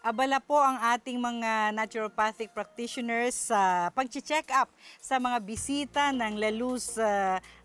Abala po ang ating mga naturopathic practitioners sa pag-check up sa mga bisita ng La Luz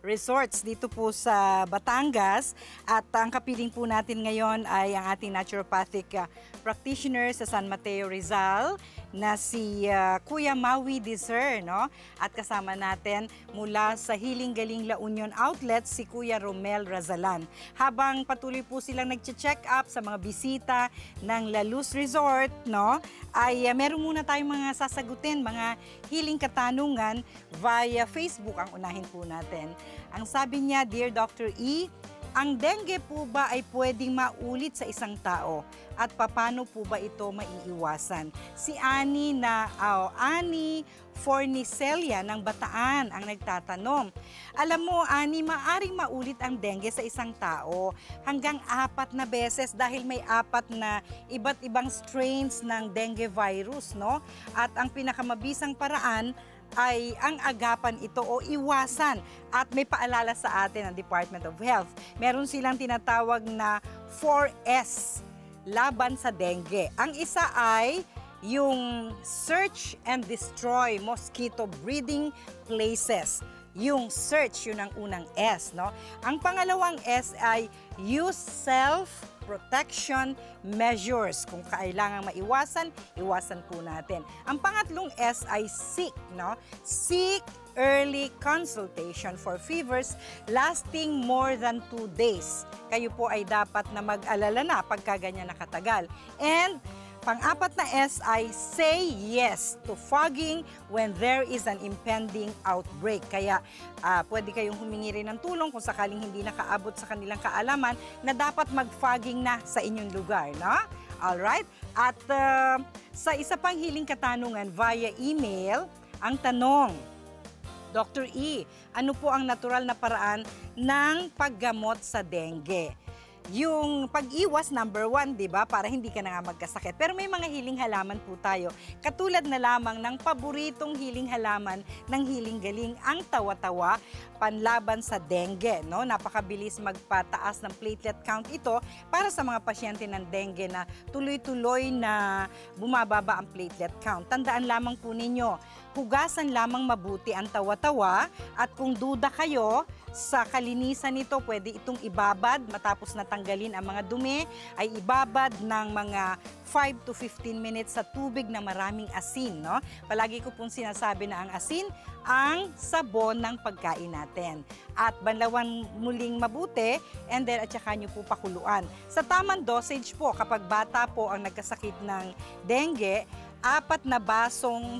Resorts dito po sa Batangas. At ang kapiling po natin ngayon ay ang ating naturopathic practitioner sa San Mateo Rizal na si Kuya Maui Dizer, no? At kasama natin mula sa Healing Galing La Union Outlet si Kuya Romel Razalan. Habang patuloy po silang nag-check up sa mga bisita ng La Luz Resort, no, ay meron muna tayong mga sasagutin, mga healing katanungan via Facebook ang unahin po natin. Ang sabi niya, Dear Dr. E, ang dengue po ba ay pwedeng maulit sa isang tao? At paano po ba ito maiiwasan? Si Annie Fornicelia ng Bataan ang nagtatanong. Alam mo, Annie, maaring maulit ang dengue sa isang tao hanggang 4 na beses dahil may 4 na iba't ibang strains ng dengue virus, no? At ang pinakamabisang paraan ay ang agapan ito o iwasan. At may paalala sa atin ng Department of Health. Meron silang tinatawag na 4S laban sa dengue. Ang isa ay yung search and destroy mosquito breeding places. Yung search, yun ang unang S, no? Ang pangalawang S ay use self-protection measures. Kung kailangan maiwasan, iwasan po natin. Ang pangatlong S ay seek, no? Seek early consultation for fevers lasting more than 2 days. Kayo po ay dapat na mag-alala na pagka ganyan nakatagal. And pang-4 na S ay say yes to fogging when there is an impending outbreak. Kaya pwede kayong humingi rin ng tulong kung sakaling hindi nakaabot sa kanilang kaalaman na dapat mag-fogging na sa inyong lugar, no? Alright? At sa isa pang hiling katanungan via email, ang tanong, Dr. E, ano po ang natural na paraan ng paggamot sa dengue? Yung pag-iwas, number 1, di ba? Para hindi ka na nga magkasakit. Pero may mga hiling halaman po tayo. Katulad na lamang ng paboritong hiling halaman ng Healing Galing, ang tawa-tawa, panlaban sa dengue, no? Napakabilis magpataas ng platelet count ito para sa mga pasyente ng dengue na tuloy-tuloy na bumababa ang platelet count. Tandaan lamang po ninyo, hugasan lamang mabuti ang tawa-tawa at kung duda kayo sa kalinisan nito, pwede itong ibabad matapos natanggalin ang mga dumi, ay ibabad ng mga 5 to 15 minutes sa tubig na maraming asin, no? Palagi ko pong sinasabi na ang asin ang sabon ng pagkain natin. At banlawan muling mabuti and then at saka nyo po pakuluan. Sa tamang dosage po, kapag bata po ang nagkasakit ng dengue, 4 na basong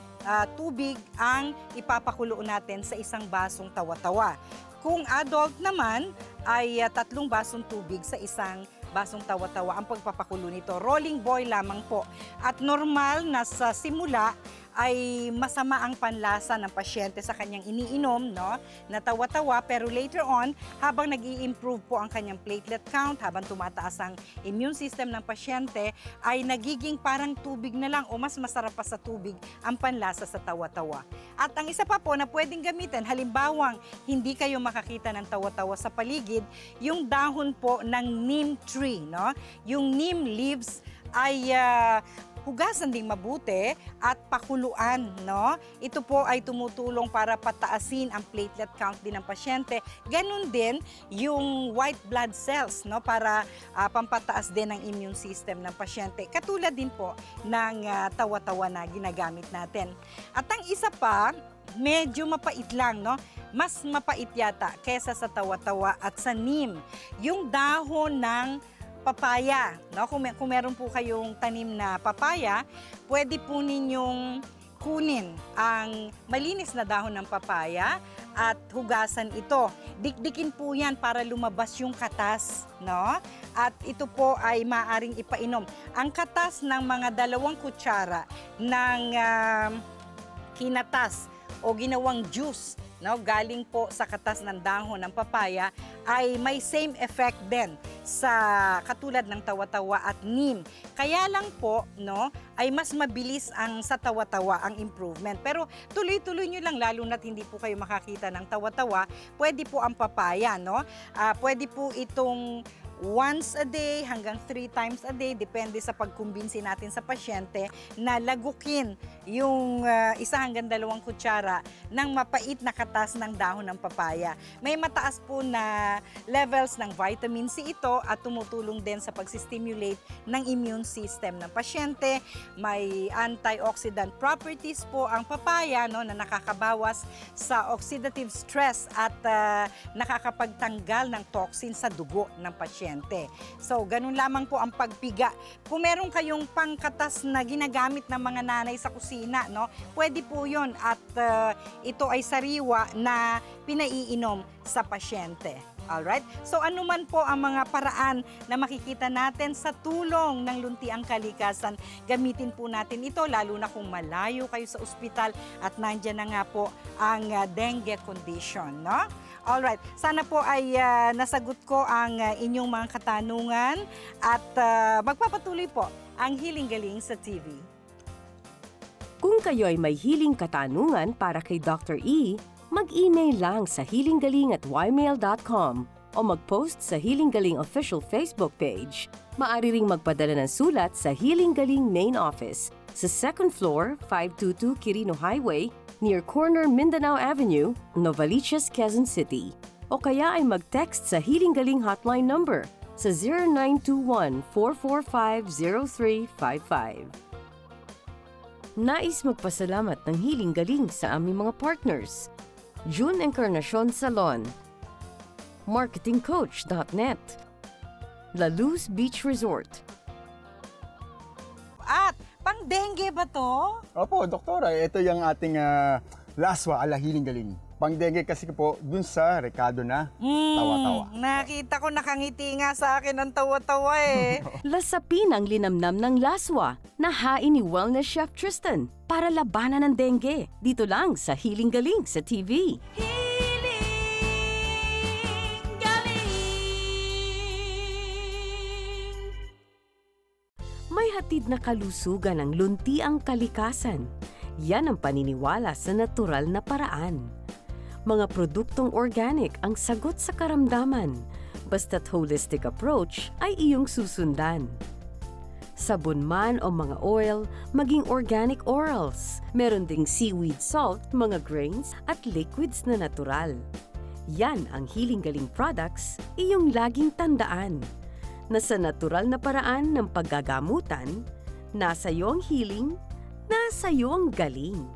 tubig ang ipapakulo natin sa isang basong tawa-tawa. Kung adult naman, ay 3 basong tubig sa isang basong tawa-tawa ang pagpapakulo nito. Rolling boil lamang po. At normal na sa simula ay masama ang panlasa ng pasyente sa kanyang iniinom, no? Na tawa-tawa, pero later on, habang nag-i-improve po ang kanyang platelet count, habang tumataas ang immune system ng pasyente, ay nagiging parang tubig na lang o mas masarap pa sa tubig ang panlasa sa tawa-tawa. At ang isa pa po na pwedeng gamitin, halimbawang hindi kayo makakita ng tawa-tawa sa paligid, yung dahon po ng neem tree, no? Yung neem leaves ay hugasan ding mabuti at pakuluan, no? Ito po ay tumutulong para pataasin ang platelet count din ng pasyente. Ganun din yung white blood cells, no? Para pampataas din ang immune system ng pasyente. Katulad din po ng tawa-tawa na ginagamit natin. At ang isa pa, medyo mapait lang, no? Mas mapait yata kesa sa tawa-tawa at sa neem. Yung dahon ng papaya, no? Kung meron po kayong tanim na papaya, pwede po ninyong kunin ang malinis na dahon ng papaya at hugasan ito. Dikdikin po yan para lumabas yung katas, no? At ito po ay maaring ipainom. Ang katas ng mga 2 kutsara ng kinatas o ginawang juice, no, galing po sa katas ng dahon ng papaya ay may same effect din sa katulad ng tawa-tawa at neem. Kaya lang po, no, ay mas mabilis ang sa tawa-tawa ang improvement. Pero tuloy-tuloy nyo lang, lalo na't hindi po kayo makakita ng tawa-tawa, pwede po ang papaya, no? Pwede po itong once a day hanggang 3 times a day, depende sa pagkumbinsi natin sa pasyente, na lagukin yung 1 hanggang 2 kutsara ng mapait na katas ng dahon ng papaya. May mataas po na levels ng vitamin C ito at tumutulong din sa pagsistimulate ng immune system ng pasyente. May antioxidant properties po ang papaya, no, na nakakabawas sa oxidative stress at nakakapagtanggal ng toxin sa dugo ng pasyente. So, ganun lamang po ang pagpiga. Kung meron kayong pangkatas na ginagamit ng mga nanay sa kusina, no, pwede po yun at ito ay sariwa na pinaiinom sa pasyente. Alright? So ano man po ang mga paraan na makikita natin sa tulong ng Luntiang Kalikasan, gamitin po natin ito lalo na kung malayo kayo sa ospital at nandyan na nga po ang dengue condition, no? Alright, sana po ay nasagot ko ang inyong mga katanungan at magpapatuloy po ang Healing Galing sa TV. Kung kayo ay may hiling katanungan para kay Dr. E, mag-email lang sa healinggaling@ymail.com o mag-post sa Healing Galing official Facebook page. Maaari ring magpadala ng sulat sa Healing Galing Main Office sa 2nd floor, 522 Quirino Highway, near corner Mindanao Avenue, Novaliches, Quezon City. O kaya ay mag-text sa Healing Galing hotline number sa 0921-445-0355. Nais magpasalamat ng Healing Galing sa aming mga partners: June Encarnacion Salon, marketingcoach.net, La Luz Beach Resort. At pang-dengue ba to? Opo, doktora, ito yung ating laswa ala Healing Galing. Pang-dengue kasi po, dun sa Recado na tawa-tawa. Nakita ko nakangiti nga sa akin ang tawa-tawa eh. Lasapin ang linamnam ng laswa na hain ni Wellness Chef Tristan para labanan ng dengue. Dito lang sa Healing Galing sa TV. May hatid na kalusugan ang Luntiang Kalikasan. Yan ang paniniwala sa natural na paraan. Mga produktong organic ang sagot sa karamdaman. Basta't holistic approach ay iyong susundan. Sabon man o mga oil, maging organic orals. Meron ding seaweed salt, mga grains at liquids na natural. Yan ang Healing Galing products, iyong laging tandaan. Na sa natural na paraan ng paggagamutan, nasa iyo ang healing, nasa iyo ang galing.